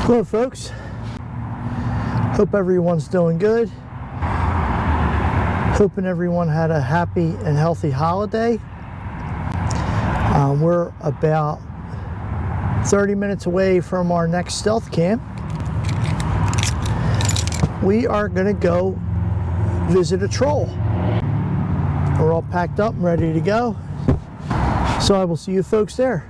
Hello folks, hope everyone's doing good. Hoping everyone had a happy and healthy holiday. We're about 30 minutes away from our next stealth camp. We are gonna go visit a troll. We're all packed up and ready to go. So I will see you folks there.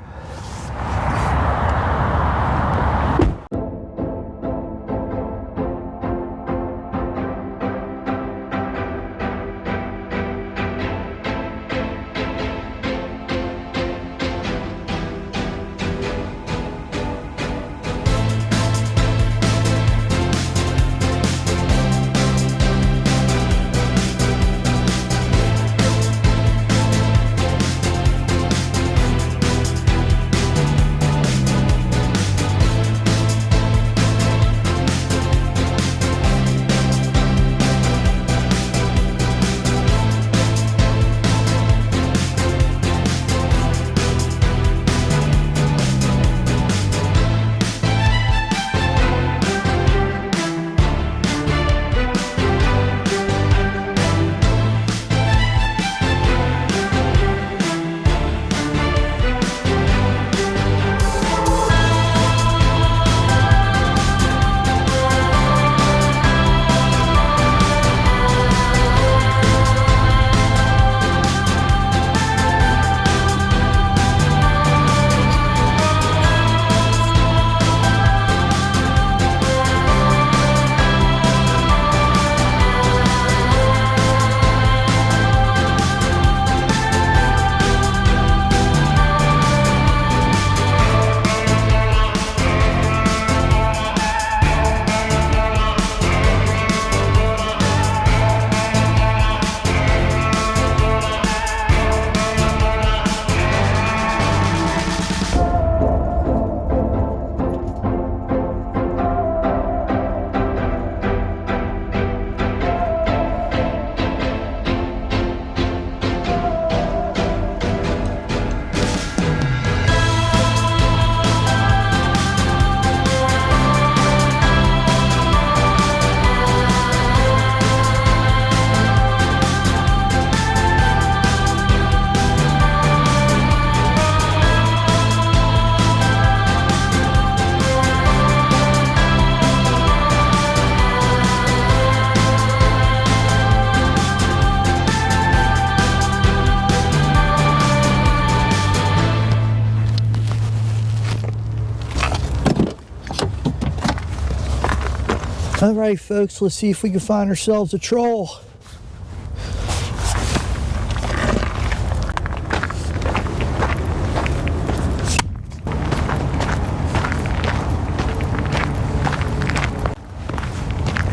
All right, folks, let's see if we can find ourselves a troll.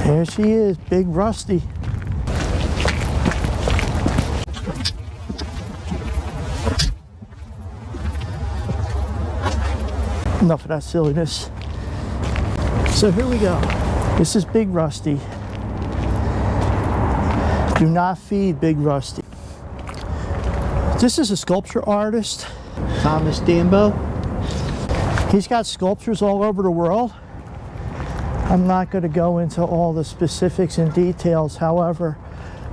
There she is, Big Rusty. Enough of that silliness. So here we go. This is Big Rusty. Do not feed Big Rusty. This is a sculpture artist, Thomas Dambo. He's got sculptures all over the world. I'm not going to go into all the specifics and details. However,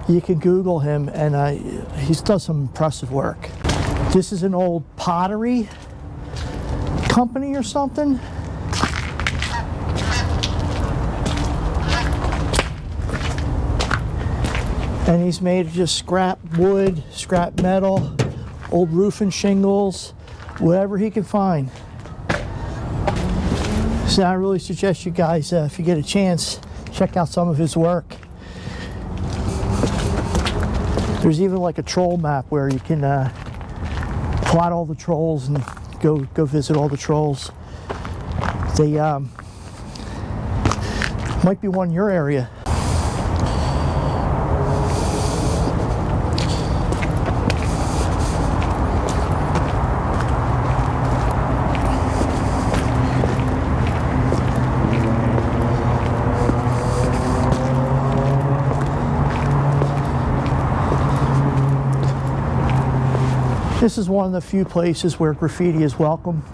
you can Google him, and he's done some impressive work. This is an old pottery company or something. And he's made of just scrap wood, scrap metal, old roofing shingles, whatever he can find. So I really suggest you guys, if you get a chance, check out some of his work. There's even like a troll map where you can plot all the trolls and go visit all the trolls. They might be one in your area. This is one of the few places where graffiti is welcome.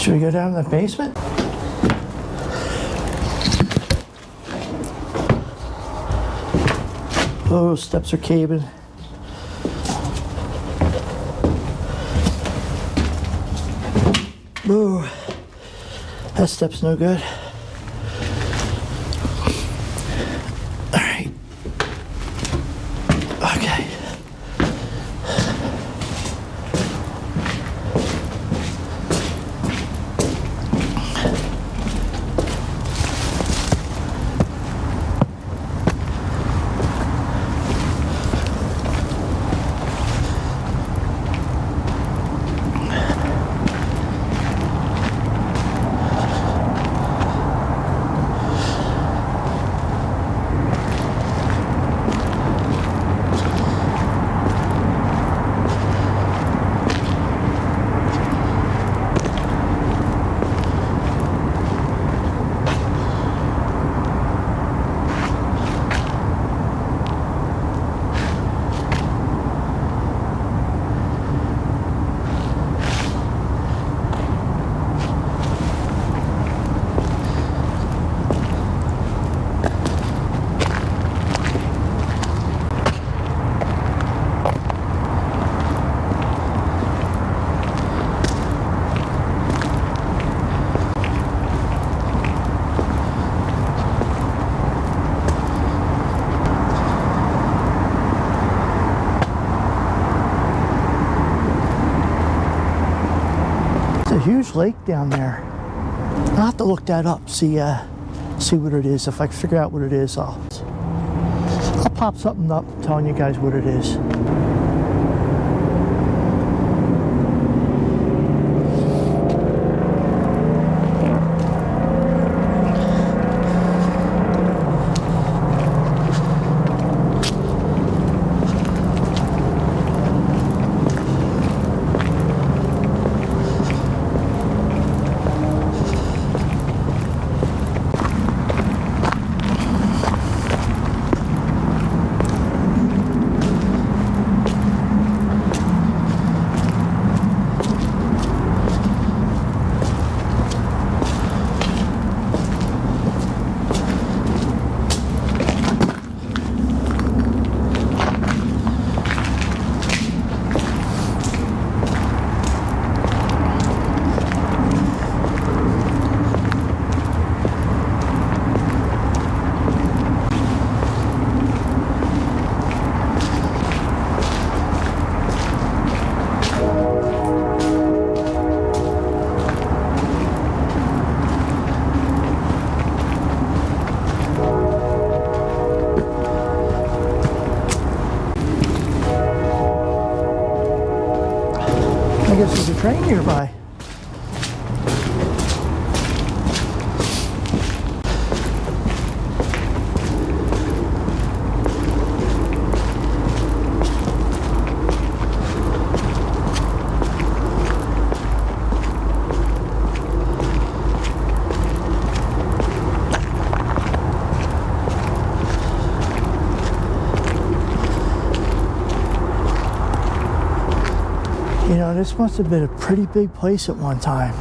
Should we go down to the basement? Oh, steps are caving. Oh, that step's no good. All right. Okay. Huge lake down there. I'll have to look that up, see what it is. If I can figure out what it is, I'll pop something up telling you guys what it is. I guess there's a train nearby. You know, this must have been a pretty big place at one time.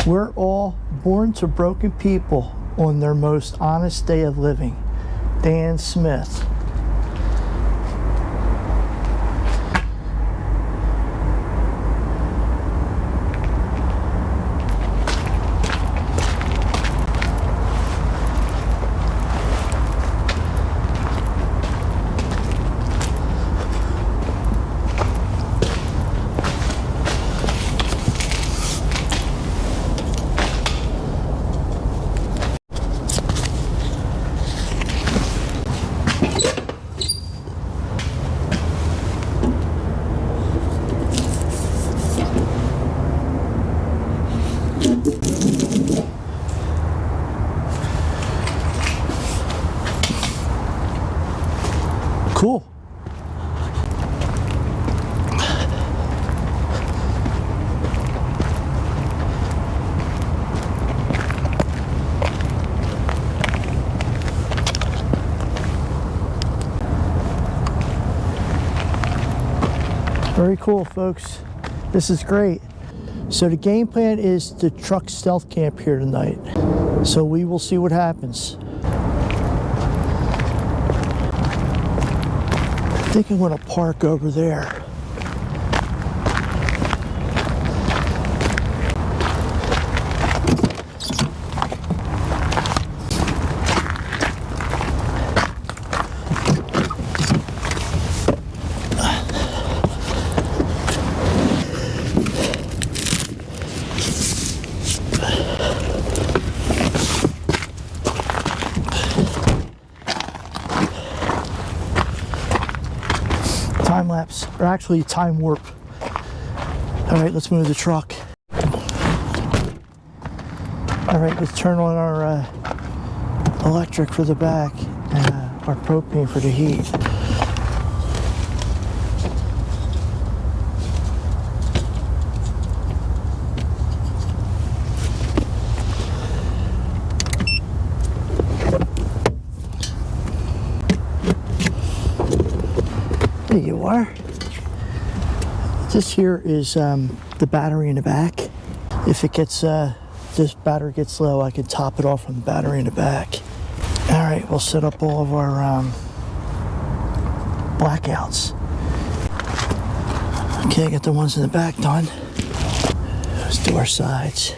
We're all born to broken people on their most honest day of living. Dan Smith. Cool. Very cool, folks. This is great. So the game plan is to truck stealth camp here tonight. So we will see what happens. I think I'm going to park over there. Time lapse, or actually time warp. All right, let's move the truck. All right, let's turn on our electric for the back and our propane for the heat. There you are. This here is the battery in the back. If it gets, this battery gets low, I can top it off from the battery in the back. All right, we'll set up all of our blackouts. Okay, I got the ones in the back done. Let's do our sides.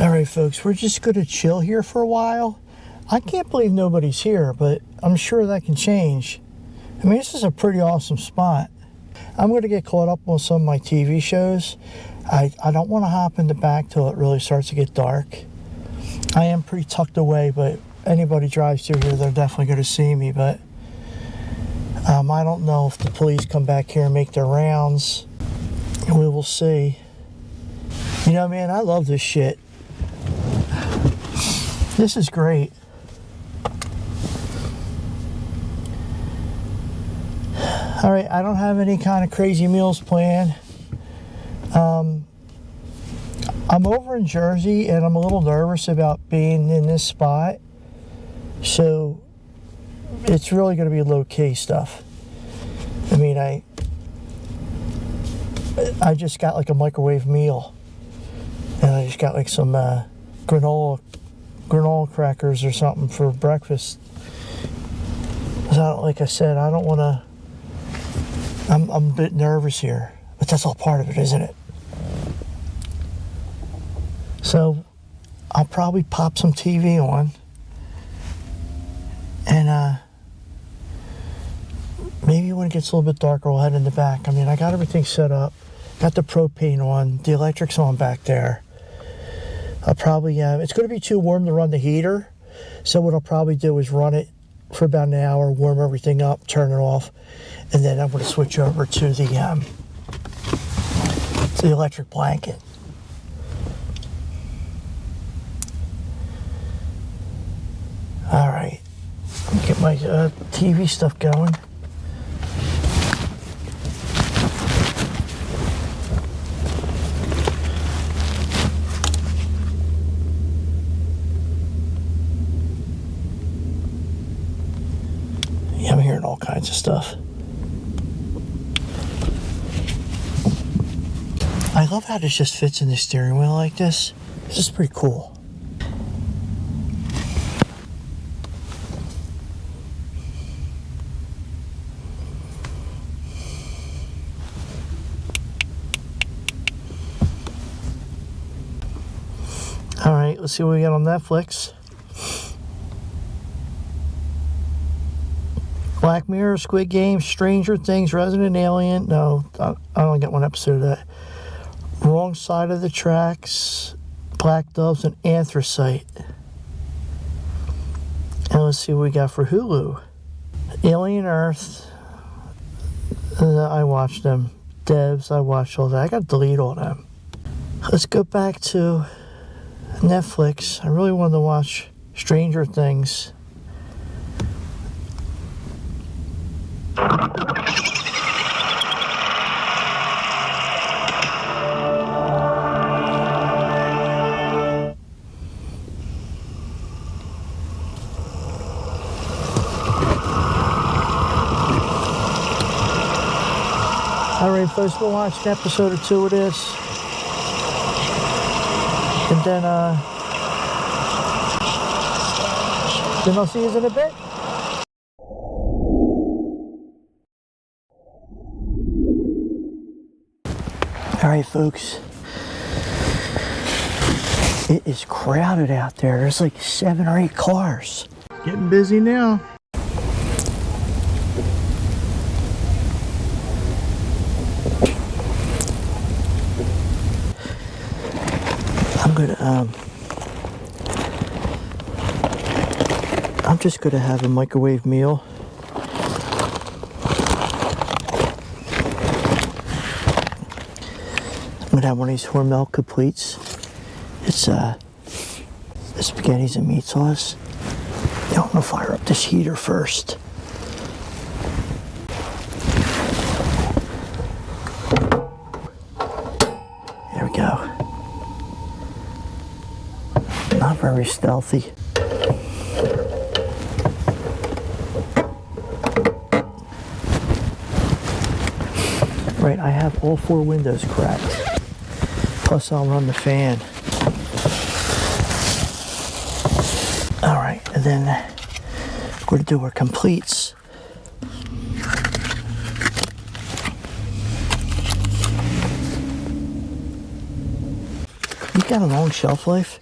All right, folks, we're just going to chill here for a while. I can't believe nobody's here, but I'm sure that can change. I mean, this is a pretty awesome spot. I'm going to get caught up on some of my TV shows. I don't want to hop in the back till it really starts to get dark. I am pretty tucked away, but anybody drives through here, they're definitely going to see me. But I don't know if the police come back here and make their rounds. We will see. You know, man, I love this shit. This is great. All right, I don't have any kind of crazy meals planned. I'm over in Jersey and I'm a little nervous about being in this spot. So it's really going to be low-key stuff. I mean, I just got like a microwave meal. And I just got like some granola crackers or something for breakfast. So, like I said, I don't want to. I'm a bit nervous here, but that's all part of it, isn't it? So I'll probably pop some TV on, and maybe when it gets a little bit darker, we'll head in the back. I mean, I got everything set up, got the propane on, the electric's on back there. I'll probably, it's going to be too warm to run the heater, so what I'll probably do is run it for about an hour, warm everything up, turn it off, and then I'm going to switch over to the electric blanket. All right, let me get my TV stuff going. Yeah, I'm hearing all kinds of stuff. I love how this just fits in the steering wheel like this. This is pretty cool. All right, let's see what we got on Netflix. Black Mirror, Squid Game, Stranger Things, Resident Alien. No, I only got one episode of that. Wrong Side of the Tracks, Black Doves, and Anthracite. And let's see what we got for Hulu. Alien Earth. I watched them. Devs, I watched all that. I got to delete all them. Let's go back to Netflix. I really wanted to watch Stranger Things. Alright folks, we'll watch an episode or two of this. And then I'll see you in a bit. Alright folks, it is crowded out there. There's like 7 or 8 cars. Getting busy now. I'm just gonna have a microwave meal. I'm gonna have one of these Hormel completes. It's the spaghettis and meat sauce. Yeah, I'm gonna fire up this heater first. There we go. Not very stealthy. Right, I have all 4 windows cracked. Plus I'll run the fan. Alright, and then we're going to do our completes. You got a long shelf life.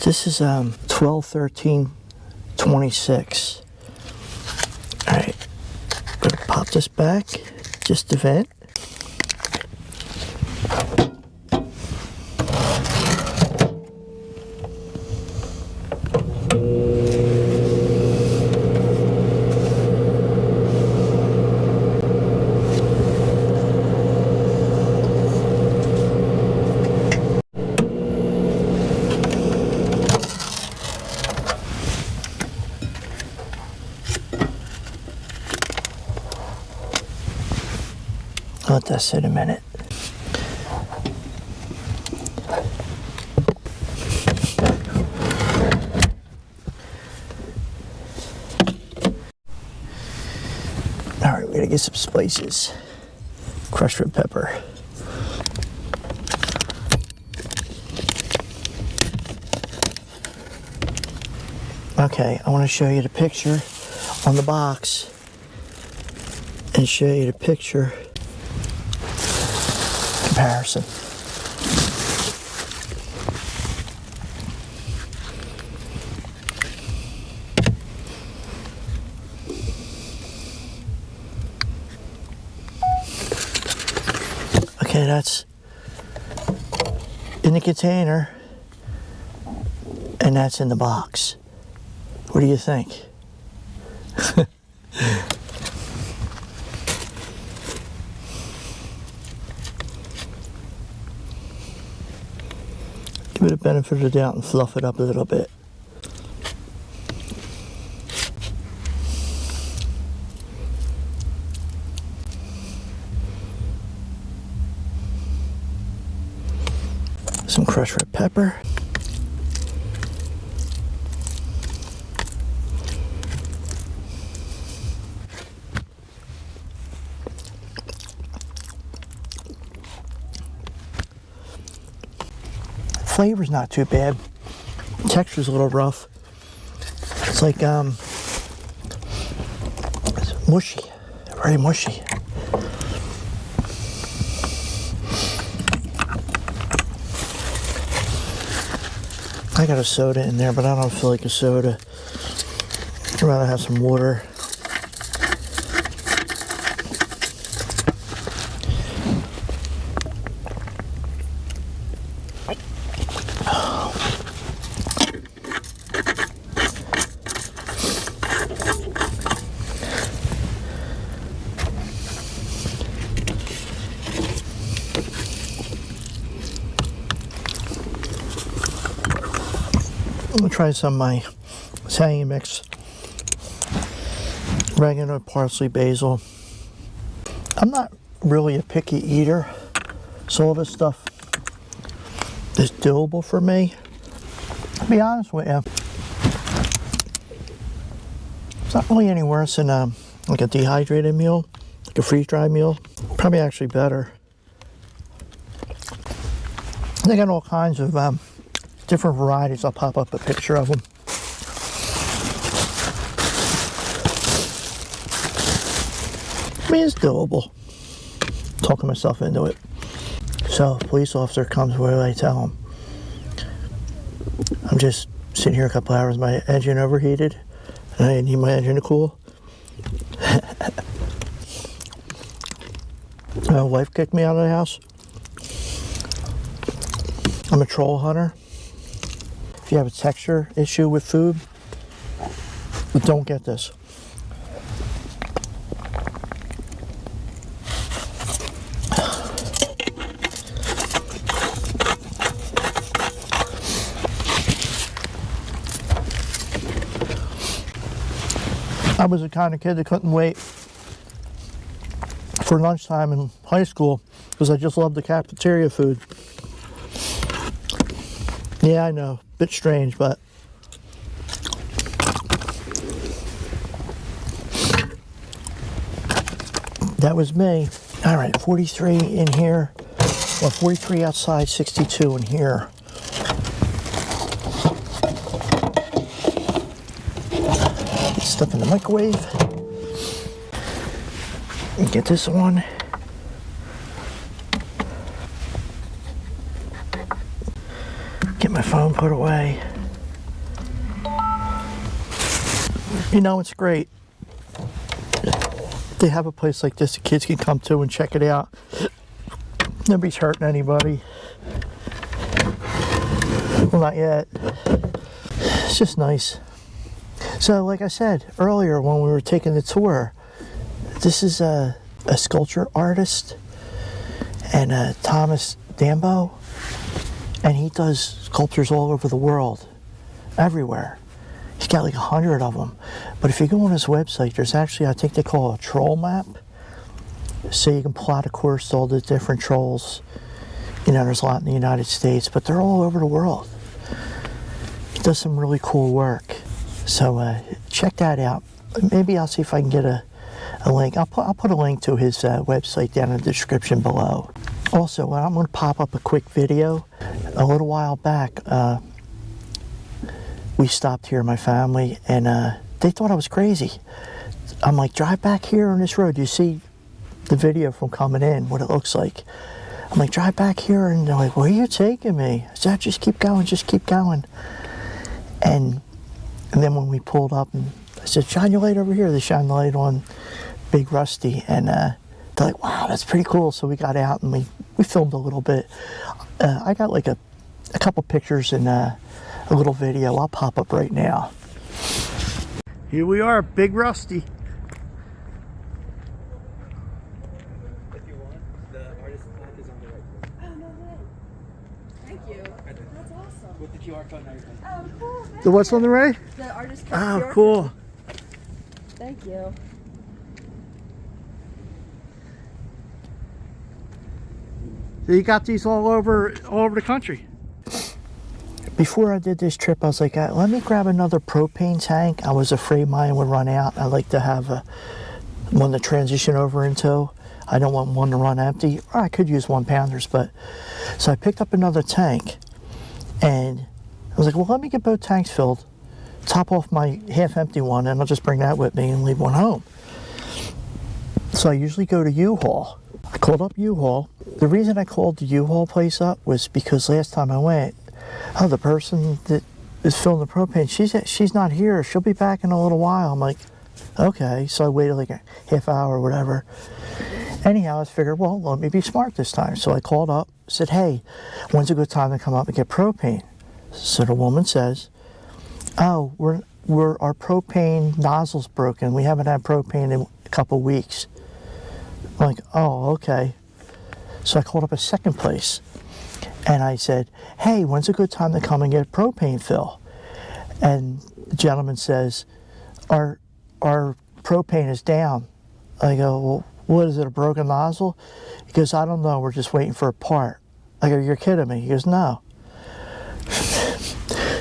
This is 12, 13, 26. Alright, going to pop this back, just to vent. Let that sit a minute. Alright, we're gonna get some spices. Crushed red pepper. Okay, I want to show you the picture on the box and show you the picture comparison. Okay, that's in the container and that's in the box. What do you think? Give it a benefit of the doubt and fluff it up a little bit. Some crushed red pepper. Flavor's not too bad. Texture's a little rough. It's like it's mushy, very mushy. I got a soda in there, but I don't feel like a soda. I'd rather have some water. try some of my Italian mix. Oregano, parsley, basil. I'm not really a picky eater, so all this stuff is doable for me. To be honest with you, it's not really any worse than like a dehydrated meal, like a freeze-dried meal. Probably actually better. They got all kinds of different varieties. I'll pop up a picture of them. I mean, it's doable. Talking myself into it. So, police officer comes, what do I tell him? I'm just sitting here a couple hours, my engine overheated, and I need my engine to cool. My wife kicked me out of the house. I'm a troll hunter. If you have a texture issue with food, don't get this. I was the kind of kid that couldn't wait for lunchtime in high school because I just loved the cafeteria food. Yeah, I know, a bit strange, but that was me. All right, 43 in here, well, 43 outside, 62 in here. Stuff in the microwave. And get this one. Get my phone put away. You know, it's great. They have a place like this the kids can come to and check it out. Nobody's hurting anybody. Well, not yet. It's just nice. So, like I said earlier when we were taking the tour, this is a sculpture artist, and Thomas Dambo, and he does sculptures all over the world, everywhere. He's got like 100 of them. But if you go on his website, there's actually, I think they call it a troll map. So you can plot a course to all the different trolls. You know, there's a lot in the United States, but they're all over the world. He does some really cool work. So check that out. Maybe I'll see if I can get a link. I'll put a link to his website down in the description below. Also, I'm going to pop up a quick video. A little while back, we stopped here, my family, and they thought I was crazy. I'm like, drive back here on this road. You see the video from coming in, what it looks like. I'm like, drive back here, and they're like, where are you taking me? I said, just keep going, just keep going. And then when we pulled up, and I said, shine your light over here. They shined the light on Big Rusty, and they're like, wow, that's pretty cool. So we got out and we filmed a little bit. I got like a couple pictures and a little video. I'll pop up right now. Here we are, Big Rusty. If you want, the artist plaque is on the right. Oh, no way. Thank you. That's awesome. With the QR code and everything. Oh, cool. The what's on the right? The artist Oh, QR cool. code. Thank you. So you got these all over the country. Before I did this trip, I was like, let me grab another propane tank. I was afraid mine would run out. I like to have one to transition over into. I don't want one to run empty. Or I could use 1-pounders, but so I picked up another tank, and I was like, well, let me get both tanks filled, top off my half-empty one, and I'll just bring that with me and leave one home. So I usually go to U-Haul. I called up U-Haul. The reason I called the U-Haul place up was because last time I went, the person that is filling the propane, she's not here. She'll be back in a little while. I'm like, okay. So I waited like a half hour or whatever. Anyhow, I figured, well, let me be smart this time. So I called up, said, hey, when's a good time to come up and get propane? So the woman says, oh, our propane nozzle's broken. We haven't had propane in a couple weeks. I'm like, oh, okay. So I called up a second place. And I said, hey, when's a good time to come and get propane fill? And the gentleman says, our propane is down. I go, well, what is it, a broken nozzle? He goes, I don't know, we're just waiting for a part. I go, you're kidding me. He goes, no.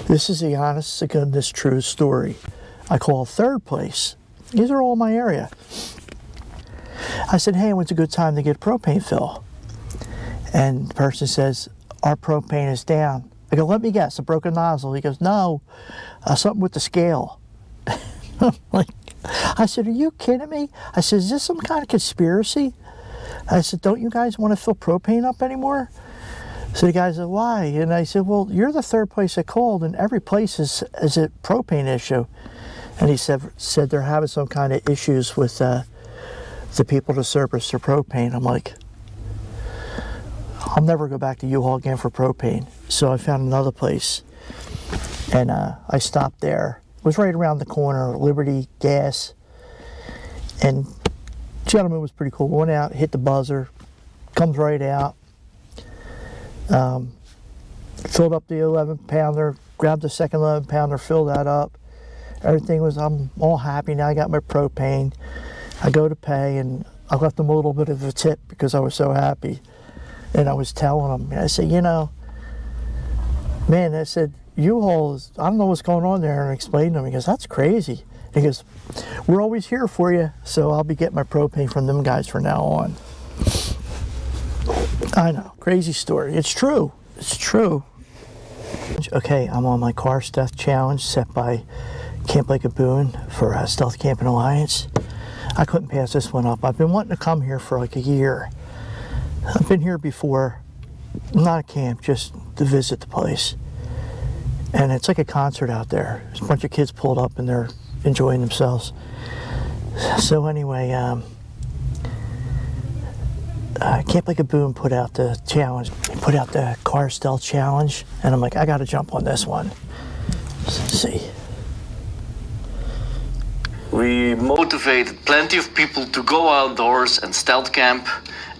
This is the honest to goodness true story. I call third place. These are all in my area. I said, hey, when's a good time to get propane fill? And the person says, our propane is down. I go, let me guess, a broken nozzle. He goes, no, something with the scale. Like, I said, are you kidding me? I said, is this some kind of conspiracy? I said, don't you guys want to fill propane up anymore? So the guy said, why? And I said, well, you're the third place I called, and every place is a propane issue. And he said they're having some kind of issues with the people to service their propane. I'm like, I'll never go back to U-Haul again for propane. So I found another place, and I stopped there. It was right around the corner, Liberty Gas, and the gentleman was pretty cool. Went out, hit the buzzer, comes right out. Filled up the 11-pounder, grabbed the second 11-pounder, filled that up. Everything was, I'm all happy now. I got my propane. I go to pay, and I left them a little bit of a tip because I was so happy. And I was telling them, I said, you know, man, I said, U-Haul is, I don't know what's going on there, and I explained to him. He goes, that's crazy. He goes, we're always here for you, so I'll be getting my propane from them guys from now on. I know, crazy story. It's true. It's true. Okay, I'm on my car stealth challenge set by Camp Lake of Beun for Stealth Camping Alliance. I couldn't pass this one up. I've been wanting to come here for like a year. I've been here before, not a camp, just to visit the place. And it's like a concert out there. There's a bunch of kids pulled up and they're enjoying themselves. So anyway, Camp Lake of Beun put out the challenge, put out the car stealth challenge, and I'm like, I gotta jump on this one. Let's see. We motivated plenty of people to go outdoors and stealth camp,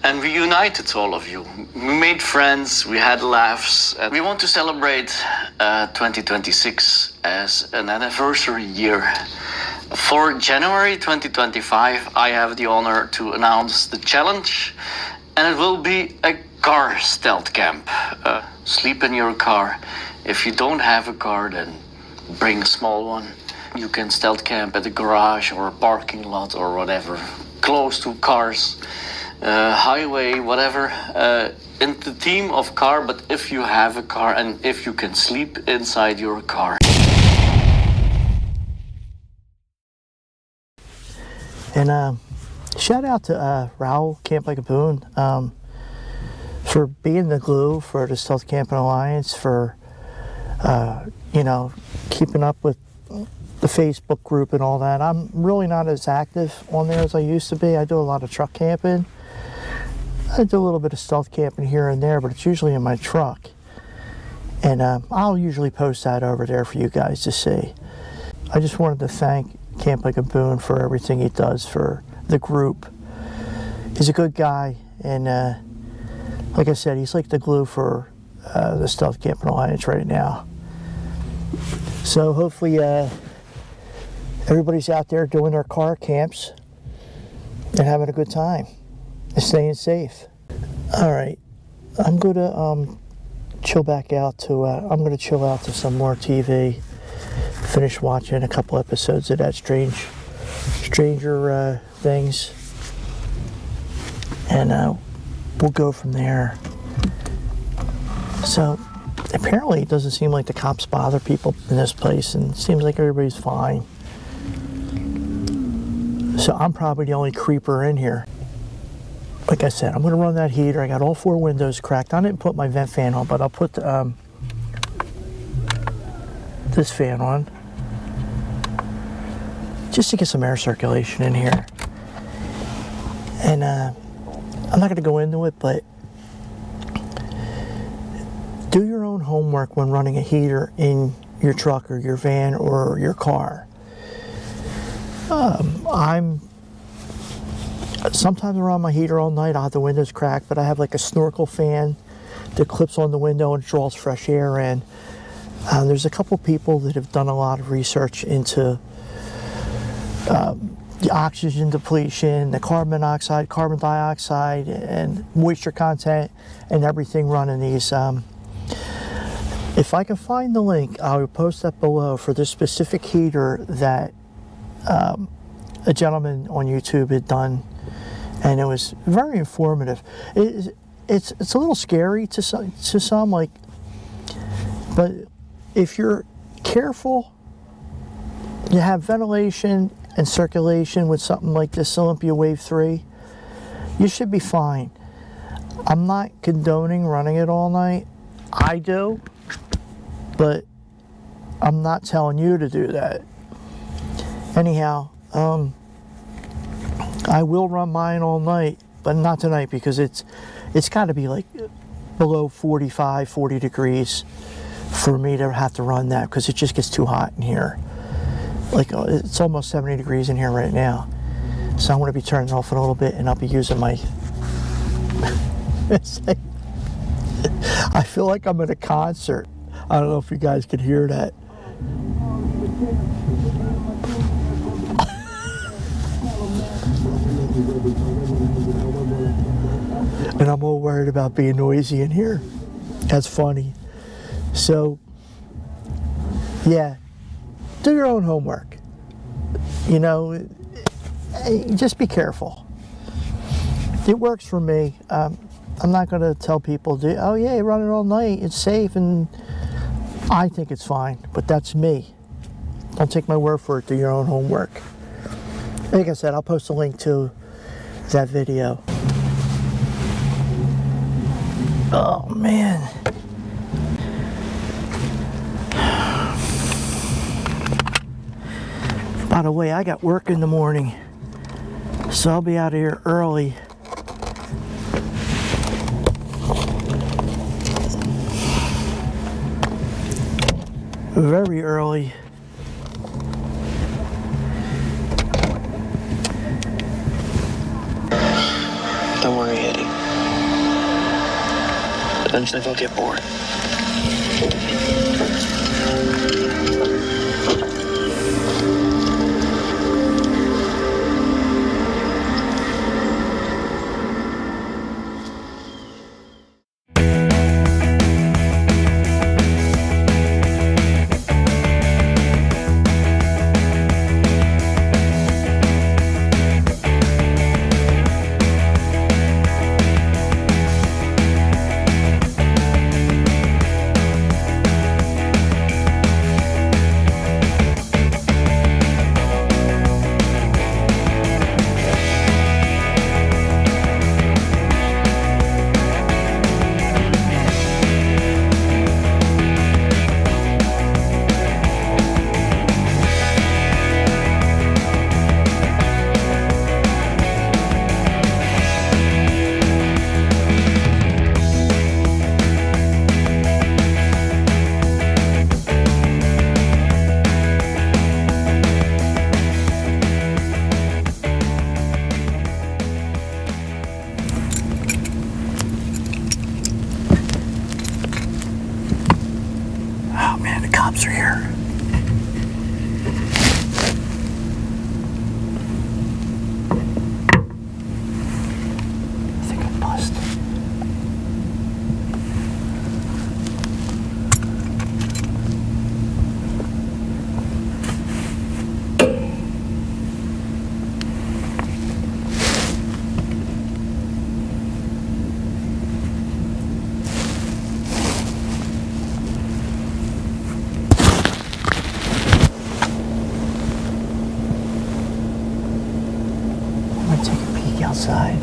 and we united all of you. We made friends, we had laughs, and we want to celebrate 2026 as an anniversary year. For January 2025, I have the honor to announce the challenge, and it will be a car stealth camp. Sleep in your car. If you don't have a car, then bring a small one. You can stealth camp at a garage or a parking lot or whatever, close to cars, highway, whatever, in the theme of car, but if you have a car and if you can sleep inside your car. And shout out to Raul, Camp Lake of Beun, for being the glue for the Stealth Camping Alliance, for, you know, keeping up with the Facebook group and all that. I'm really not as active on there as I used to be. I do a lot of truck camping. I do a little bit of stealth camping here and there, but it's usually in my truck. And I'll usually post that over there for you guys to see. I just wanted to thank Camp Lake of Beun for everything he does for the group. He's a good guy, and like I said, he's like the glue for the Stealth Camping Alliance right now. So hopefully everybody's out there doing their car camps and having a good time and staying safe. All right, I'm going to chill back out to, I'm going to chill out to some more TV. Finish watching a couple episodes of that Stranger Things, and we'll go from there. So apparently it doesn't seem like the cops bother people in this place, and it seems like everybody's fine. So I'm probably the only creeper in here. Like I said, I'm going to run that heater. I got all 4 windows cracked. I didn't put my vent fan on, but I'll put this fan on, just to get some air circulation in here. And I'm not going to go into it, but do your own homework when running a heater in your truck or your van or your car. Sometimes I run my heater all night. I have the windows cracked, but I have like a snorkel fan that clips on the window and draws fresh air in. There's a couple people that have done a lot of research into the oxygen depletion, the carbon monoxide, carbon dioxide, and moisture content, and everything running these. If I can find the link, I will post that below for this specific heater that a gentleman on YouTube had done, and it was very informative. It's a little scary to some, like, but if you're careful, you have ventilation and circulation with something like this Olympia Wave 3, you should be fine. I'm not condoning running it all night. I do, but I'm not telling you to do that. Anyhow, I will run mine all night, but not tonight because it's got to be like below 45, 40 degrees for me to have to run that, because it just gets too hot in here. Like, it's almost 70 degrees in here right now. So I'm going to be turning it off in a little bit, and I'll be using my... I feel like I'm at a concert. I don't know if you guys could hear that. And I'm all worried about being noisy in here. That's funny. So, yeah, do your own homework. You know, just be careful. It works for me. I'm not going to tell people, oh yeah, run it all night, it's safe, and I think it's fine, but that's me. Don't take my word for it, do your own homework. Like I said, I'll post a link to that video. Oh man. By the way, I got work in the morning, so I'll be out of here early. Very early. Don't worry, Eddie. Eventually they'll get bored. Are here. I think I'm busted. Outside.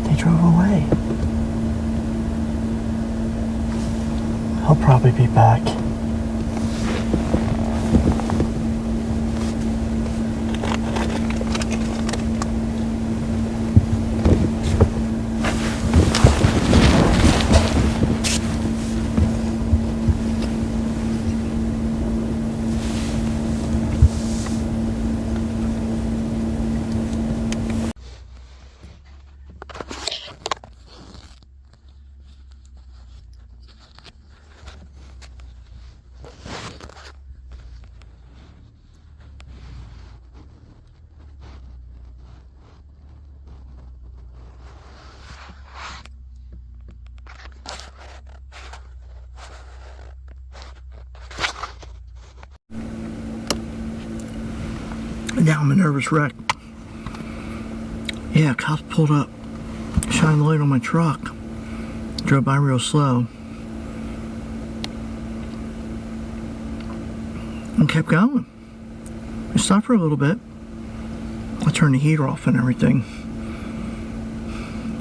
They drove away. I'll probably be back. And now I'm a nervous wreck. Yeah, cops pulled up, shined the light on my truck, drove by real slow, and kept going. I stopped for a little bit. I turned the heater off and everything,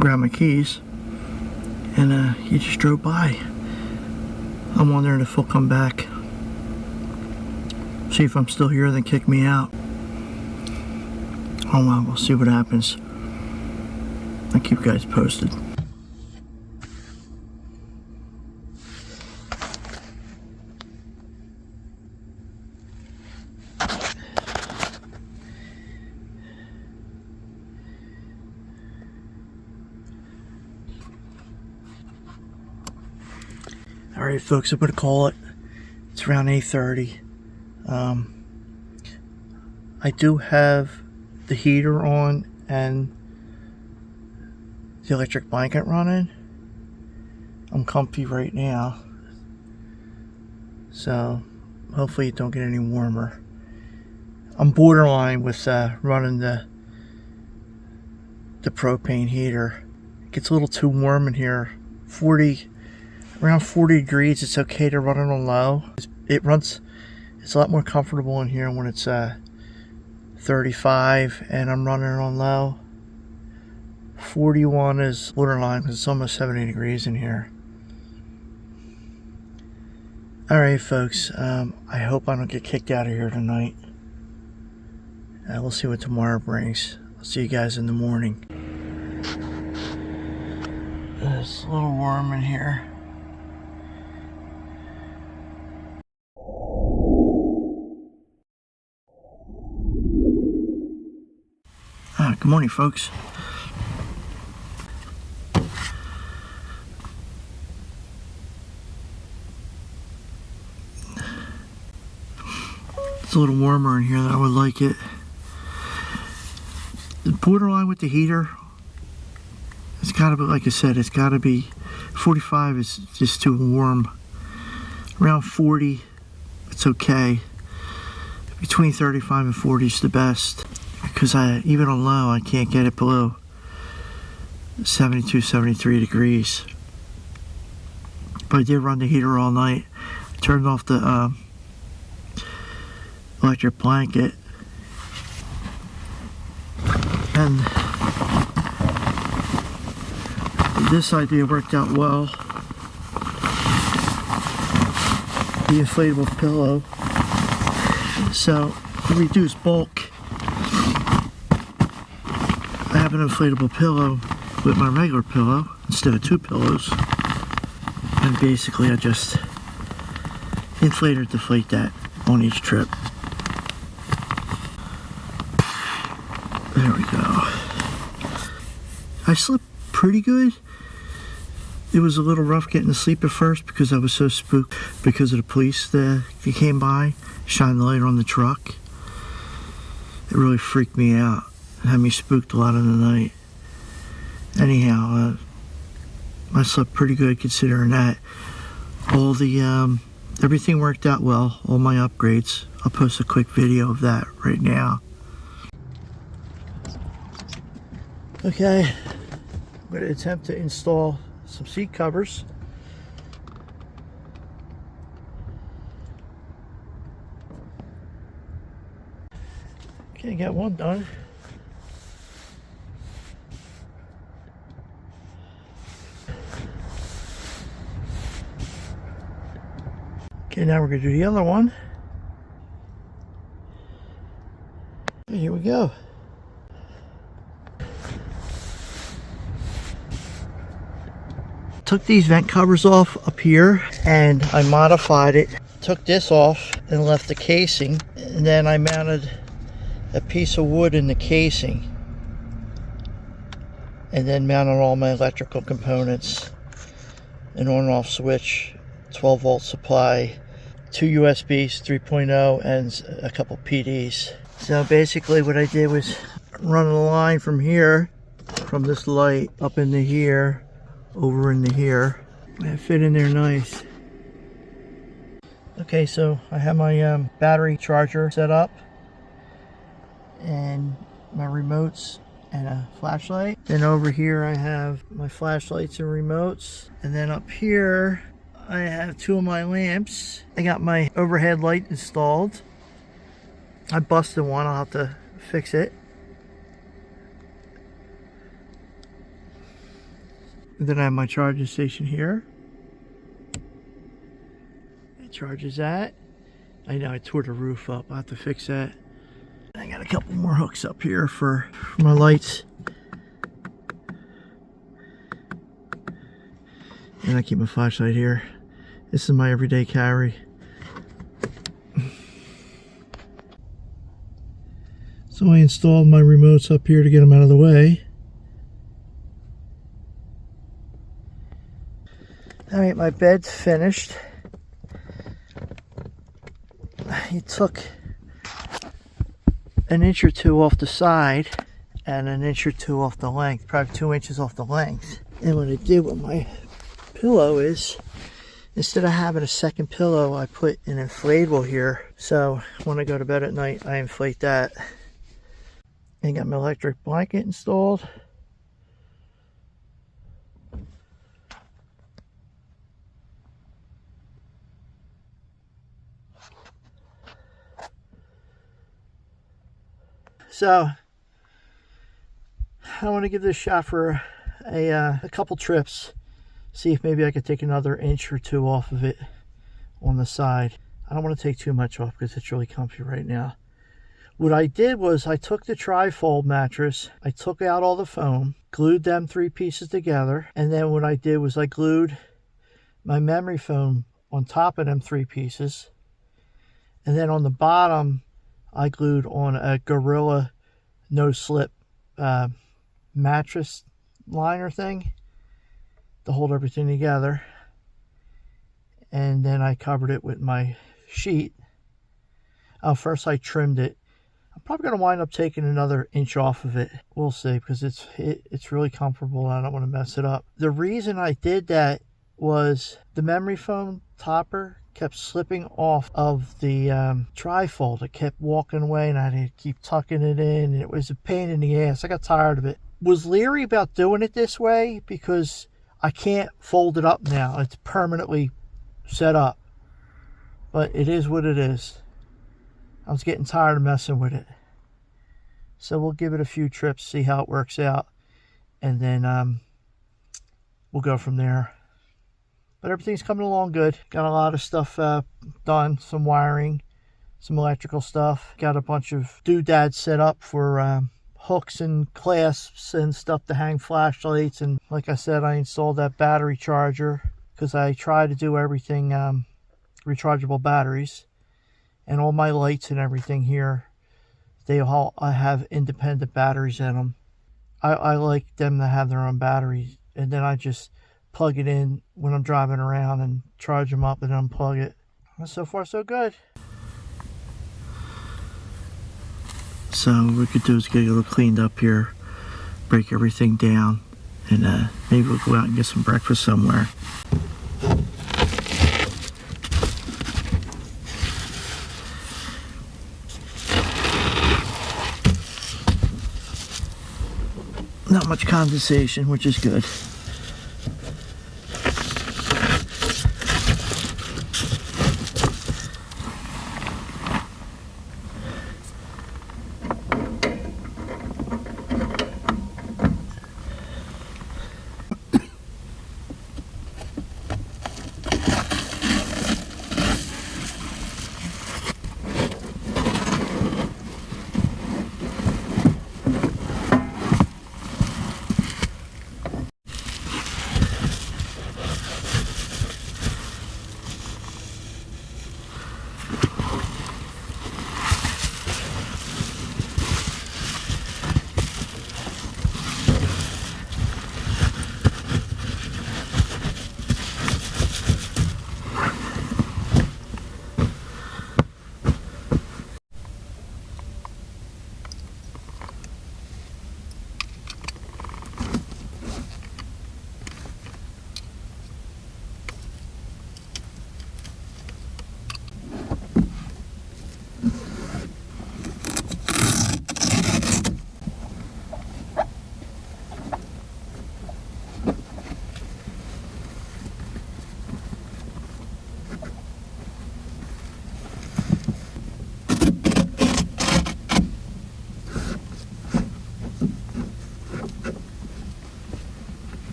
grabbed my keys, and he just drove by. I'm wondering if he'll come back, see if I'm still here, then kick me out. Oh well, we'll see what happens. I'll keep you guys posted. Alright folks, I'm going to call it. It's around 8:30. I do have the heater on and the electric blanket running. I'm comfy right now, so hopefully it don't get any warmer. I'm borderline with running the propane heater. It gets a little too warm in here. Around 40 degrees, it's okay to run it on low. It's a lot more comfortable in here when it's 35 and I'm running it on low. 41 is borderline because it's almost 70 degrees in here. Alright folks, I hope I don't get kicked out of here tonight. We'll see what tomorrow brings. I'll see you guys in the morning. It's a little warm in here. Good morning folks. It's a little warmer in here than I would like it. The borderline with the heater, it's gotta be, like I said, it's gotta be 45 is just too warm. Around 40, it's okay. Between 35 and 40 is the best. Because even on low, I can't get it below 72, 73 degrees. But I did run the heater all night. I turned off the electric blanket. And this idea worked out well. The inflatable pillow. So, to reduce bulk, I have an inflatable pillow with my regular pillow instead of two pillows, and basically I just inflate or deflate that on each trip. There we go. I slept pretty good. It was a little rough getting to sleep at first because I was so spooked because of the police that came by, shined the light on the truck. It really freaked me out. Had me spooked a lot of the night. Anyhow, I slept pretty good considering that. All the everything worked out well, all my upgrades. I'll post a quick video of that right now. Okay, I'm going to attempt to install some seat covers. Okay, got one done. Okay, now we're going to do the other one. Okay, here we go. Took these vent covers off up here and I modified it. Took this off and left the casing, and then I mounted a piece of wood in the casing and then mounted all my electrical components, an on and off switch, 12 volt supply, 2 USBs 3.0 and a couple PDs. So basically what I did was run a line from here, from this light up into here, over into here. It fit in there nice. Okay, so I have my battery charger set up. and my remotes and a flashlight. Then over here I have my flashlights and remotes. And then up here I have 2 of my lamps. I got my overhead light installed. I busted one, I'll have to fix it. And then I have my charging station here. It charges that. I know I tore the roof up, I'll have to fix that. I got a couple more hooks up here for my lights. And I keep my flashlight here. This is my everyday carry. So I installed my remotes up here to get them out of the way. Alright, my bed's finished. You took an inch or 2 off the side and an inch or 2 off the length, probably 2 inches off the length. And what I did with my pillow is, instead of having a second pillow, I put an inflatable here. So when I go to bed at night, I inflate that. And got my electric blanket installed. So I want to give this a shot for a couple trips, see if maybe I could take another inch or 2 off of it on the side. I don't want to take too much off because it's really comfy right now. What I did was I took the tri-fold mattress, I took out all the foam, glued them 3 pieces together, and then what I did was I glued my memory foam on top of them 3 pieces, and then on the bottom I glued on a Gorilla no-slip mattress liner thing to hold everything together. And then I covered it with my sheet. First I trimmed it. I'm probably going to wind up taking another inch off of it. We'll see, because it's really comfortable and I don't want to mess it up. The reason I did that was the memory foam topper kept slipping off of the tri-fold. It kept walking away and I had to keep tucking it in, and it was a pain in the ass. I got tired of it. Was leery about doing it this way because I can't fold it up now. It's permanently set up. But it is what it is. I was getting tired of messing with it. So we'll give it a few trips, see how it works out, and then we'll go from there. But everything's coming along good. Got a lot of stuff done, some wiring, some electrical stuff. Got a bunch of doodads set up for hooks and clasps and stuff to hang flashlights. And like I said, I installed that battery charger because I try to do everything rechargeable batteries. And all my lights and everything here, I have independent batteries in them. I like them to have their own batteries, and then I just plug it in when I'm driving around and charge them up and unplug it. And so far so good. So what we could do is get a little cleaned up here, break everything down, and maybe we'll go out and get some breakfast somewhere. Not much condensation, which is good.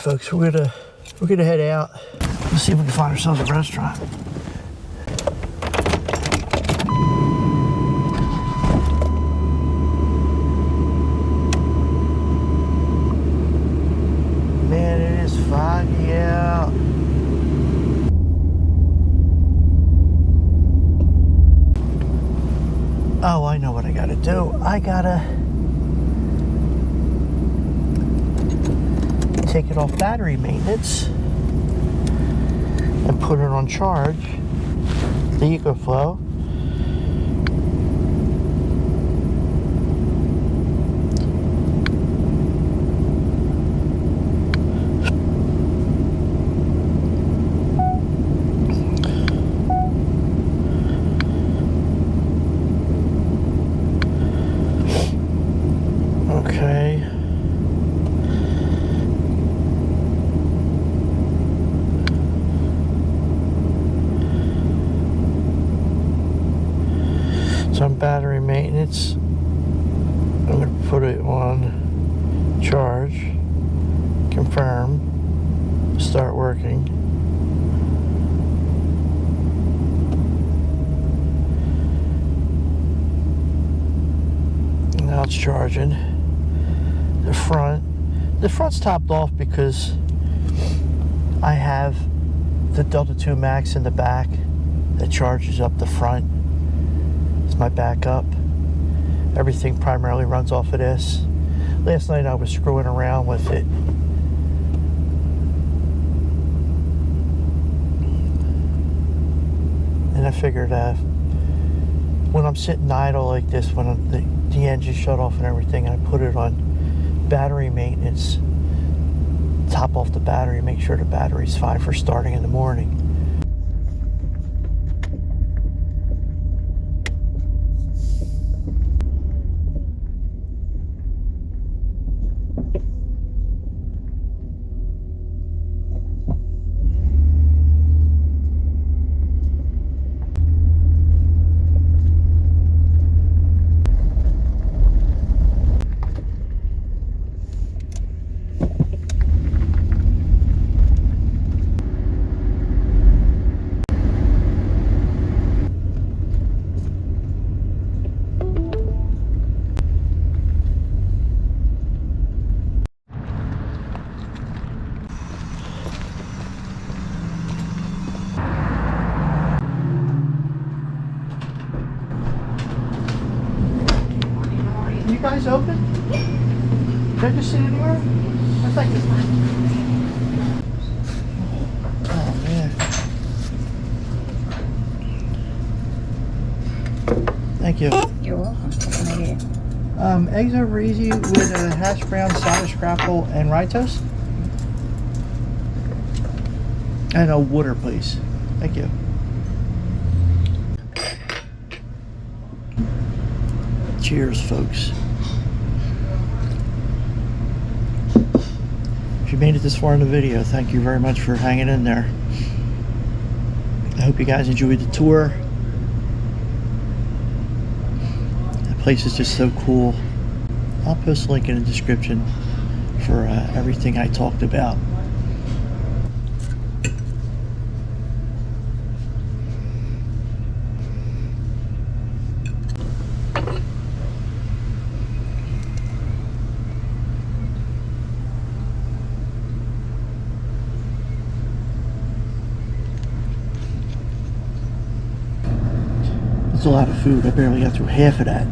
folks, we're gonna head out. Let's see if we can find ourselves a restaurant. Man, it is foggy out. Oh, I know what I gotta do. I gotta take it off battery maintenance and put it on charge, the EcoFlow. Okay. So on battery maintenance, I'm going to put it on charge, confirm, start working. Now it's charging. The front's topped off because I have the Delta 2 Max in the back that charges up the front. It's my backup. Everything primarily runs off of this. Last night I was screwing around with it. And I figured when I'm sitting idle like this, when the engine shut off and everything, I put it on battery maintenance, top off the battery, make sure the battery's fine for starting in the morning. You guys open? Can I just sit anywhere? I think it's fine. Oh man. Thank you. You're welcome. What can I get? Eggs over easy with a hash brown, sour scrapple, and rye toast. And a water, please. Thank you. Cheers, folks. If you made it this far in the video, thank you very much for hanging in there. I hope you guys enjoyed the tour. The place is just so cool. I'll post a link in the description for everything I talked about. It's a lot of food. I barely got through half of that.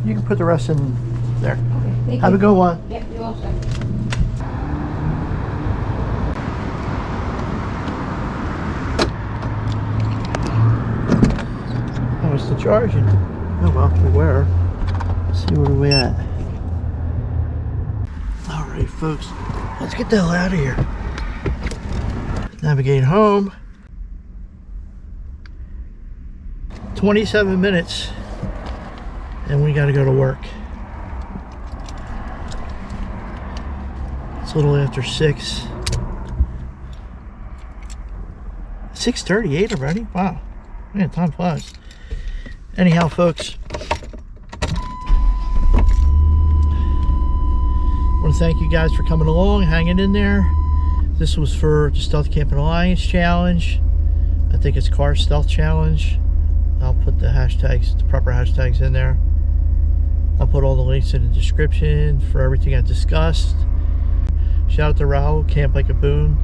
You can put the rest in there. Okay, Have a good one. Yep, you're welcome. Oh, it's the charging. Oh well, beware. See where we at. All right, folks, let's get the hell out of here. Navigate home. 27 minutes, and we got to go to work. It's a little after 6. 6:38 already? Wow, man, time flies. Anyhow, folks, I want to thank you guys for coming along, hanging in there. This was for the Stealth Camping Alliance Challenge. I think it's Car Stealth Challenge. I'll put the hashtags, the proper hashtags in there. I'll put all the links in the description for everything I discussed. Shout out to Raul, Camp Like a Beun,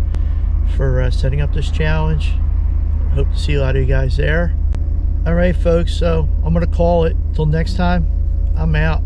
for setting up this challenge. Hope to see a lot of you guys there. All right, folks, so I'm going to call it. Till next time, I'm out.